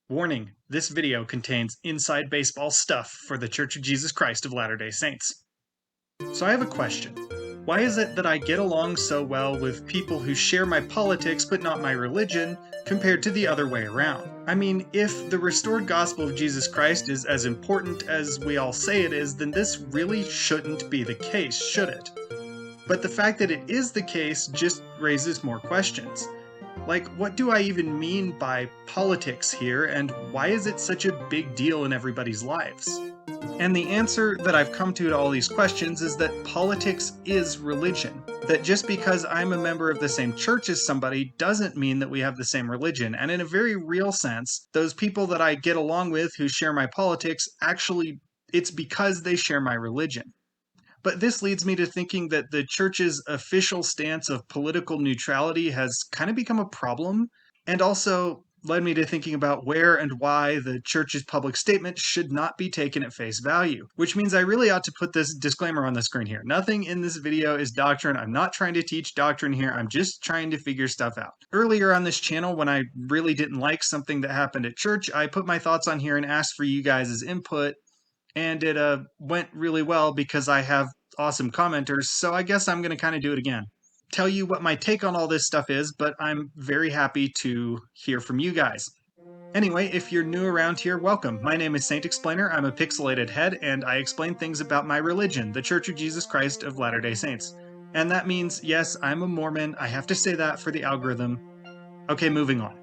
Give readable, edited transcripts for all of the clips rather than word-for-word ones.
Warning, this video contains inside baseball stuff for the Church of Jesus Christ of Latter-day Saints. So I have a question. Why is it that I get along so well with people who share my politics but not my religion, compared to the other way around? I mean, if the restored gospel of Jesus Christ is as important as we all say it is, then this really shouldn't be the case, should it? But the fact that it is the case just raises more questions. Like, what do I even mean by politics here, and why is it such a big deal in everybody's lives? And the answer that I've come to all these questions is that politics is religion. That just because I'm a member of the same church as somebody doesn't mean that we have the same religion. And in a very real sense, those people that I get along with who share my politics, actually, it's because they share my religion. But this leads me to thinking that the church's official stance of political neutrality has kind of become a problem, and also led me to thinking about where and why the church's public statement should not be taken at face value, which means I really ought to put this disclaimer on the screen here. Nothing in this video is doctrine. I'm not trying to teach doctrine here. I'm just trying to figure stuff out. Earlier on this channel, when I really didn't like something that happened at church, I put my thoughts on here and asked for you guys' input, and it went really well because I have awesome commenters, so I guess I'm going to kind of do it again. Tell you what my take on all this stuff is, but I'm very happy to hear from you guys. Anyway, if you're new around here, welcome. My name is Saint Explainer. I'm a pixelated head, and I explain things about my religion, the Church of Jesus Christ of Latter-day Saints. And that means, yes, I'm a Mormon. I have to say that for the algorithm. Okay, moving on.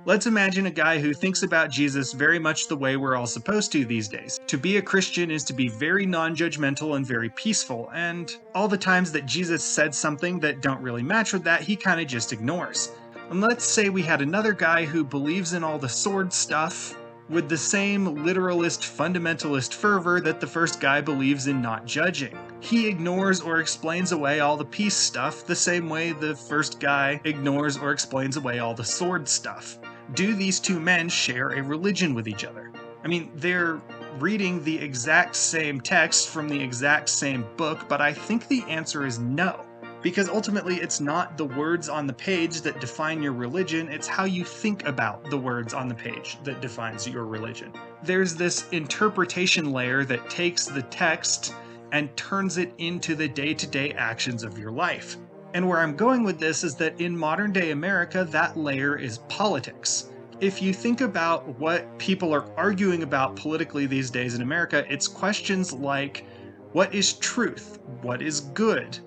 Let's imagine a guy who thinks about Jesus very much the way we're all supposed to these days. To be a Christian is to be very non-judgmental and very peaceful, and all the times that Jesus said something that don't really match with that, he kind of just ignores. And let's say we had another guy who believes in all the sword stuff with the same literalist fundamentalist fervor that the first guy believes in not judging. He ignores or explains away all the peace stuff the same way the first guy ignores or explains away all the sword stuff. Do these two men share a religion with each other? I mean, they're reading the exact same text from the exact same book, but I think the answer is no. Because ultimately, it's not the words on the page that define your religion, it's how you think about the words on the page that defines your religion. There's this interpretation layer that takes the text and turns it into the day-to-day actions of your life. And where I'm going with this is that in modern day America, that layer is politics. If you think about what people are arguing about politically these days in America, it's questions like, what is truth? What is good?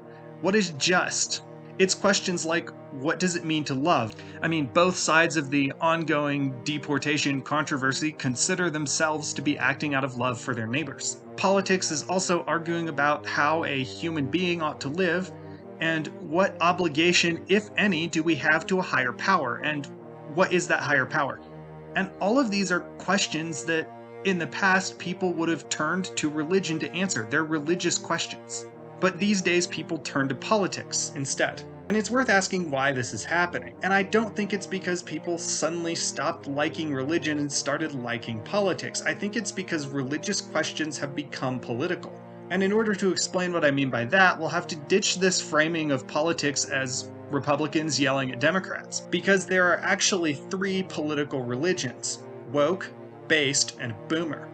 What is just? It's questions like, what does it mean to love? I mean, both sides of the ongoing deportation controversy consider themselves to be acting out of love for their neighbors. Politics is also arguing about how a human being ought to live, and what obligation, if any, do we have to a higher power, and what is that higher power? And all of these are questions that in the past people would have turned to religion to answer. They're religious questions. But these days people turn to politics instead. And it's worth asking why this is happening. And I don't think it's because people suddenly stopped liking religion and started liking politics. I think it's because religious questions have become political. And in order to explain what I mean by that, we'll have to ditch this framing of politics as Republicans yelling at Democrats, because there are actually three political religions: woke, based, and boomer.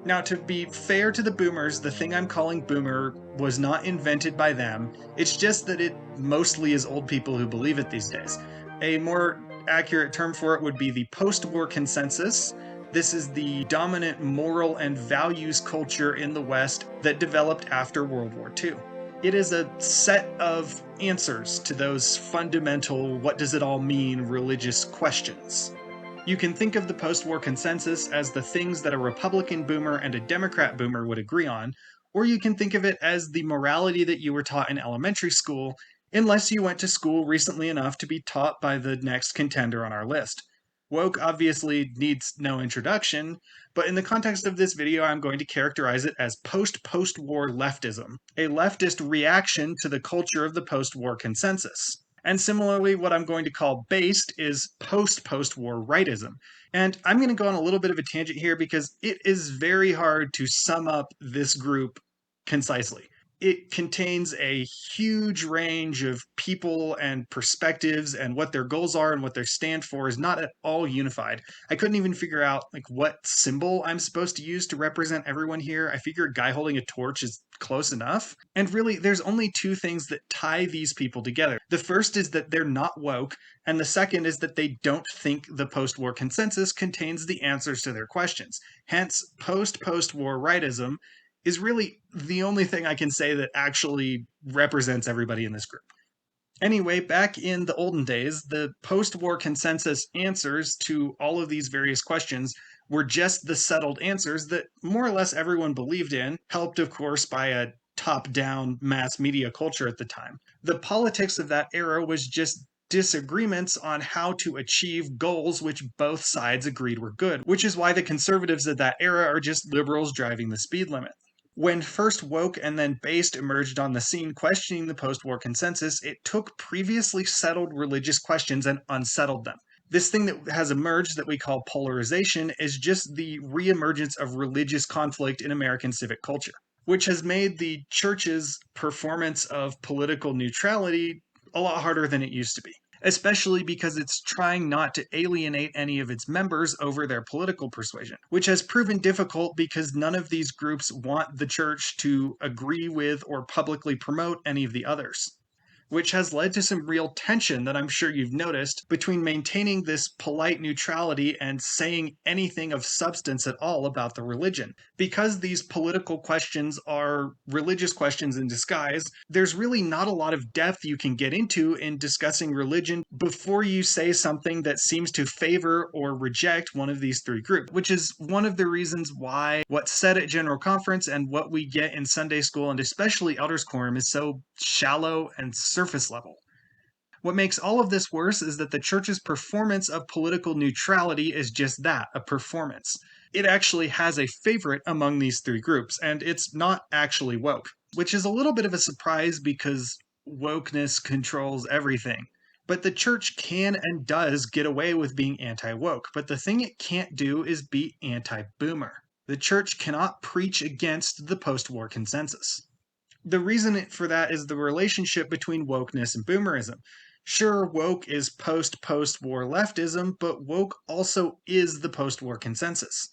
Now, to be fair to the boomers, the thing I'm calling boomer was not invented by them. It's just that it mostly is old people who believe it these days. A more accurate term for it would be the post-war consensus. This is the dominant moral and values culture in the West that developed after World War II. It is a set of answers to those fundamental, what does it all mean, religious questions. You can think of the post-war consensus as the things that a Republican boomer and a Democrat boomer would agree on, or you can think of it as the morality that you were taught in elementary school, unless you went to school recently enough to be taught by the next contender on our list. Woke obviously needs no introduction, but in the context of this video, I'm going to characterize it as post-war leftism, a leftist reaction to the culture of the post-war consensus. And similarly, what I'm going to call based is post-war rightism. And I'm going to go on a little bit of a tangent here because it is very hard to sum up this group concisely. It contains a huge range of people and perspectives, and what their goals are and what they stand for is not at all unified. I couldn't even figure out what symbol I'm supposed to use to represent everyone here. I figure a guy holding a torch is close enough. And really, there's only two things that tie these people together. The first is that they're not woke, and the second is that they don't think the post-war consensus contains the answers to their questions. Hence, post-war rightism is really the only thing I can say that actually represents everybody in this group. Anyway, back in the olden days, the post-war consensus answers to all of these various questions were just the settled answers that more or less everyone believed in, helped, of course, by a top-down mass media culture at the time. The politics of that era was just disagreements on how to achieve goals which both sides agreed were good, which is why the conservatives of that era are just liberals driving the speed limit. When first woke and then based emerged on the scene questioning the post-war consensus, it took previously settled religious questions and unsettled them. This thing that has emerged that we call polarization is just the reemergence of religious conflict in American civic culture, which has made the church's performance of political neutrality a lot harder than it used to be, especially because it's trying not to alienate any of its members over their political persuasion, which has proven difficult because none of these groups want the church to agree with or publicly promote any of the others, which has led to some real tension that I'm sure you've noticed between maintaining this polite neutrality and saying anything of substance at all about the religion. Because these political questions are religious questions in disguise, there's really not a lot of depth you can get into in discussing religion before you say something that seems to favor or reject one of these three groups, which is one of the reasons why what's said at General Conference and what we get in Sunday school and especially Elders Quorum is so shallow and surface level. What makes all of this worse is that the church's performance of political neutrality is just that, a performance. It actually has a favorite among these three groups, and it's not actually woke, which is a little bit of a surprise because wokeness controls everything. But the church can and does get away with being anti-woke, but the thing it can't do is be anti-boomer. The church cannot preach against the post-war consensus. The reason for that is the relationship between wokeness and boomerism. Sure, woke is post-war leftism, but woke also is the post-war consensus.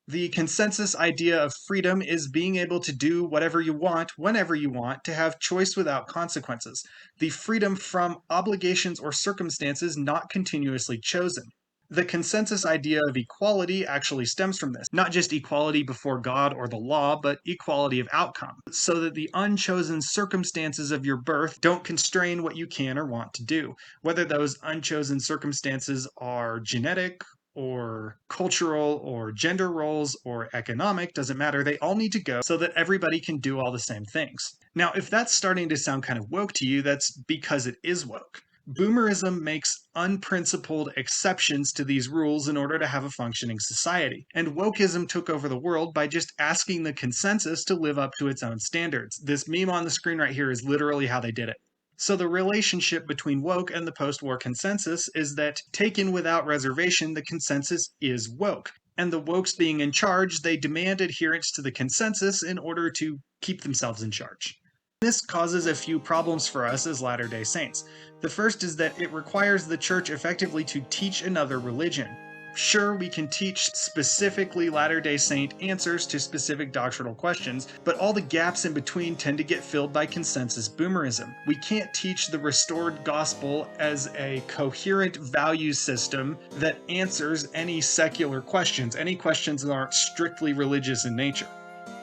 The consensus idea of freedom is being able to do whatever you want, whenever you want, to have choice without consequences. The freedom from obligations or circumstances not continuously chosen. The consensus idea of equality actually stems from this. Not just equality before God or the law, but equality of outcome, so that the unchosen circumstances of your birth don't constrain what you can or want to do. Whether those unchosen circumstances are genetic, or cultural, or gender roles, or economic, doesn't matter. They all need to go so that everybody can do all the same things. Now, if that's starting to sound kind of woke to you, that's because it is woke. Boomerism makes unprincipled exceptions to these rules in order to have a functioning society. And wokeism took over the world by just asking the consensus to live up to its own standards. This meme on the screen right here is literally how they did it. So the relationship between woke and the post-war consensus is that, taken without reservation, the consensus is woke. And the wokes being in charge, they demand adherence to the consensus in order to keep themselves in charge. This causes a few problems for us as Latter-day Saints. The first is that it requires the church effectively to teach another religion. Sure, we can teach specifically Latter-day Saint answers to specific doctrinal questions, but all the gaps in between tend to get filled by consensus boomerism. We can't teach the restored gospel as a coherent value system that answers any secular questions, any questions that aren't strictly religious in nature,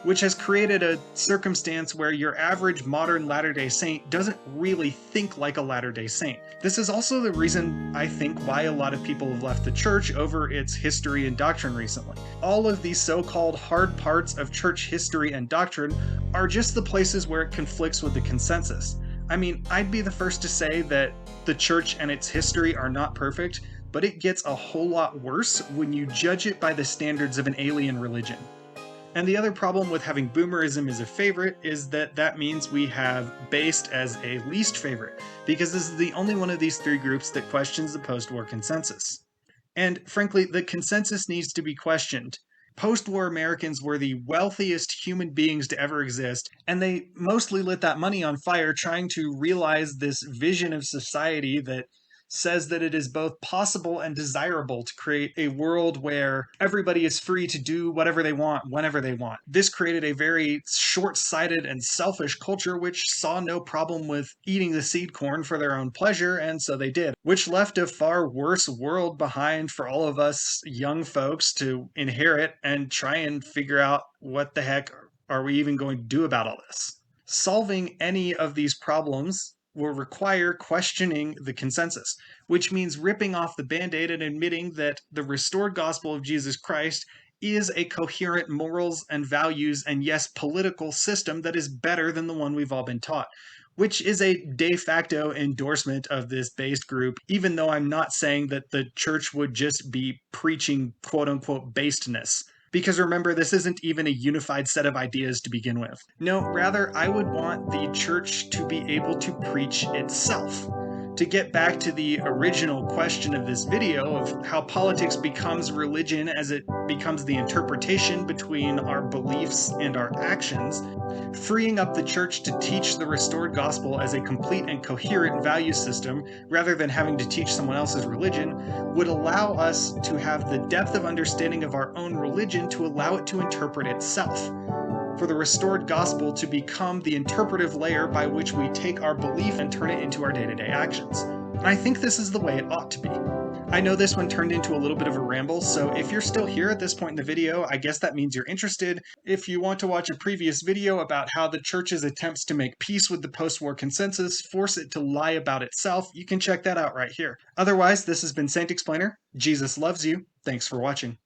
which has created a circumstance where your average modern Latter-day Saint doesn't really think like a Latter-day Saint. This is also the reason, I think, why a lot of people have left the church over its history and doctrine recently. All of these so-called hard parts of church history and doctrine are just the places where it conflicts with the consensus. I mean, I'd be the first to say that the church and its history are not perfect, but it gets a whole lot worse when you judge it by the standards of an alien religion. And the other problem with having boomerism as a favorite is that that means we have based as a least favorite, because this is the only one of these three groups that questions the post-war consensus. And frankly, the consensus needs to be questioned. Post-war Americans were the wealthiest human beings to ever exist, and they mostly lit that money on fire trying to realize this vision of society that says that it is both possible and desirable to create a world where everybody is free to do whatever they want whenever they want. This created a very short-sighted and selfish culture which saw no problem with eating the seed corn for their own pleasure, and so they did, which left a far worse world behind for all of us young folks to inherit and try and figure out what the heck are we even going to do about all this. Solving any of these problems will require questioning the consensus, which means ripping off the band-aid and admitting that the restored gospel of Jesus Christ is a coherent morals and values and, yes, political system that is better than the one we've all been taught, which is a de facto endorsement of this based group, even though I'm not saying that the church would just be preaching quote-unquote basedness. Because remember, this isn't even a unified set of ideas to begin with. No, rather, I would want the church to be able to preach itself. To get back to the original question of this video of how politics becomes religion as it becomes the interpretation between our beliefs and our actions, freeing up the church to teach the restored gospel as a complete and coherent value system rather than having to teach someone else's religion would allow us to have the depth of understanding of our own religion to allow it to interpret itself. For the restored gospel to become the interpretive layer by which we take our belief and turn it into our day-to-day actions. And I think this is the way it ought to be. I know this one turned into a little bit of a ramble, so if you're still here at this point in the video, I guess that means you're interested. If you want to watch a previous video about how the church's attempts to make peace with the post-war consensus force it to lie about itself, you can check that out right here. Otherwise, this has been Saint Explainer. Jesus loves you. Thanks for watching.